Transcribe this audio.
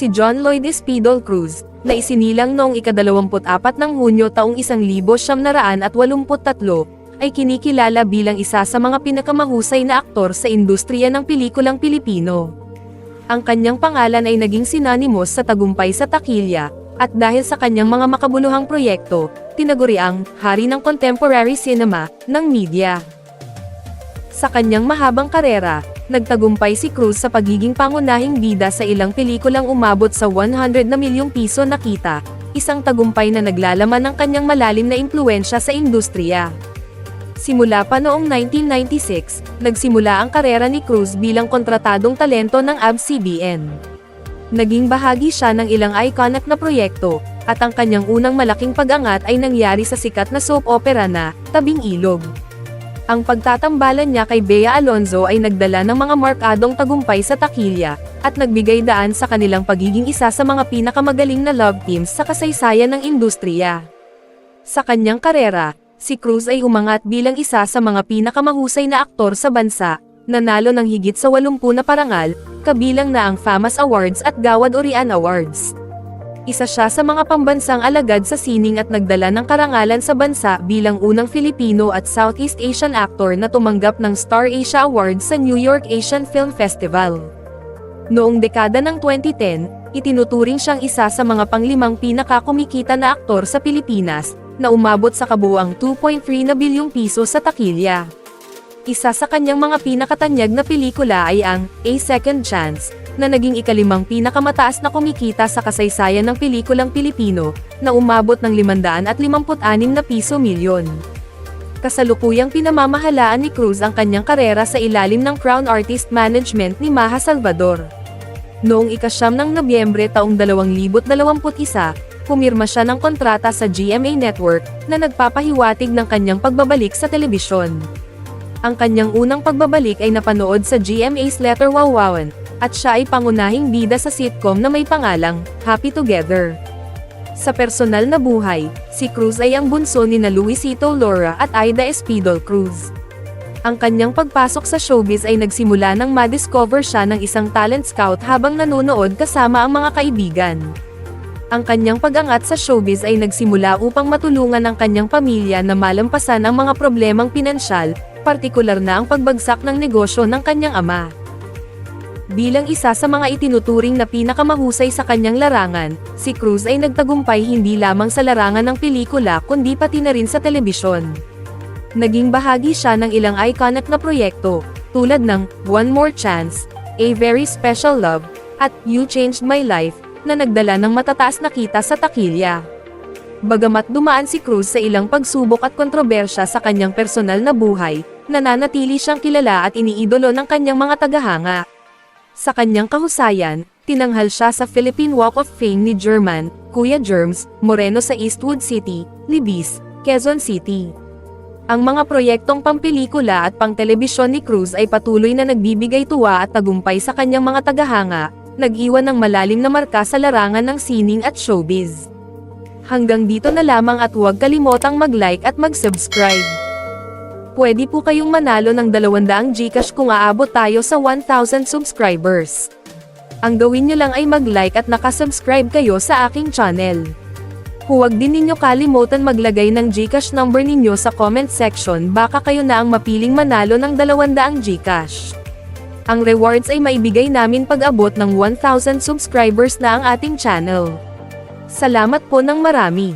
si John Lloyd Espidol Cruz, na isinilang noong ika-24 ng Hunyo taong 1983, ay kinikilala bilang isa sa mga pinakamahusay na aktor sa industriya ng pelikulang Pilipino. Ang kanyang pangalan ay naging synonymous sa tagumpay sa takilya, at dahil sa kanyang mga makabuluhang proyekto, tinaguriang hari ng contemporary cinema ng media. Sa kanyang mahabang karera, nagtagumpay si Cruz sa pagiging pangunahing bida sa ilang pelikulang umabot sa 100 na milyong piso na kita, isang tagumpay na naglalaman ng kanyang malalim na impluwensya sa industriya. Simula pa noong 1996, nagsimula ang karera ni Cruz bilang kontratadong talento ng ABS-CBN. Naging bahagi siya ng ilang iconic na proyekto, at ang kanyang unang malaking pag-angat ay nangyari sa sikat na soap opera na Tabing Ilog. Ang pagtatambalan niya kay Bea Alonzo ay nagdala ng mga markadong tagumpay sa takilya, at nagbigay daan sa kanilang pagiging isa sa mga pinakamagaling na love teams sa kasaysayan ng industriya. Sa kanyang karera, si Cruz ay umangat bilang isa sa mga pinakamahusay na aktor sa bansa, nanalo ng higit sa 80 na parangal, kabilang na ang FAMAS Awards at Gawad Urian Awards. Isa siya sa mga pambansang alagad sa sining at nagdala ng karangalan sa bansa bilang unang Filipino at Southeast Asian actor na tumanggap ng Star Asia Award sa New York Asian Film Festival. Noong dekada ng 2010, itinuturing siyang isa sa mga panglimang pinakakumikita na aktor sa Pilipinas, na umabot sa kabuuang 2.3 na bilyong piso sa takilya. Isa sa kanyang mga pinakatanyag na pelikula ay ang A Second Chance, na naging ikalimang pinakamataas na kumikita sa kasaysayan ng pelikulang Pilipino, na umabot ng 556 na piso milyon. Kasalukuyang pinamamahalaan ni Cruz ang kanyang karera sa ilalim ng Crown Artist Management ni Maha Salvador. Noong ika-9 ng Nobyembre taong 2021, pumirma siya ng kontrata sa GMA Network, na nagpapahiwatig ng kanyang pagbabalik sa telebisyon. Ang kanyang unang pagbabalik ay napanood sa GMA's Letter Wawawan, at siya ay pangunahing bida sa sitcom na may pangalang Happy Together. Sa personal na buhay, si Cruz ay ang bunso ni Luisito Lora at Aida Espidol Cruz. Ang kanyang pagpasok sa showbiz ay nagsimula nang ma-discover siya ng isang talent scout habang nanonood kasama ang mga kaibigan. Ang kanyang pag-angat sa showbiz ay nagsimula upang matulungan ang kanyang pamilya na malampasan ang mga problemang pinansyal, partikular na ang pagbagsak ng negosyo ng kanyang ama. Bilang isa sa mga itinuturing na pinakamahusay sa kanyang larangan, si Cruz ay nagtagumpay hindi lamang sa larangan ng pelikula kundi pati na rin sa telebisyon. Naging bahagi siya ng ilang iconic na proyekto, tulad ng One More Chance, A Very Special Love, at You Changed My Life, na nagdala ng matataas na kita sa takilya. Bagamat dumaan si Cruz sa ilang pagsubok at kontrobersya sa kanyang personal na buhay, nananatili siyang kilala at iniidolo ng kanyang mga tagahanga. Sa kanyang kahusayan, tinanghal siya sa Philippine Walk of Fame ni German, Kuya Germs, Moreno sa Eastwood City, Libis, Quezon City. Ang mga proyektong pampelikula at pangtelebisyon ni Cruz ay patuloy na nagbibigay tuwa at tagumpay sa kanyang mga tagahanga, nag-iwan ng malalim na marka sa larangan ng sining at showbiz. Hanggang dito na lamang at huwag kalimotang mag-like at mag-subscribe. Pwede po kayong manalo ng 200 GCash kung aabot tayo sa 1,000 subscribers. Ang gawin nyo lang ay mag-like at nakasubscribe kayo sa aking channel. Huwag din ninyo kalimutan maglagay ng GCash number ninyo sa comment section, baka kayo na ang mapiling manalo ng 200 GCash. Ang rewards ay maibigay namin pag abot ng 1,000 subscribers na ang ating channel. Salamat po ng marami.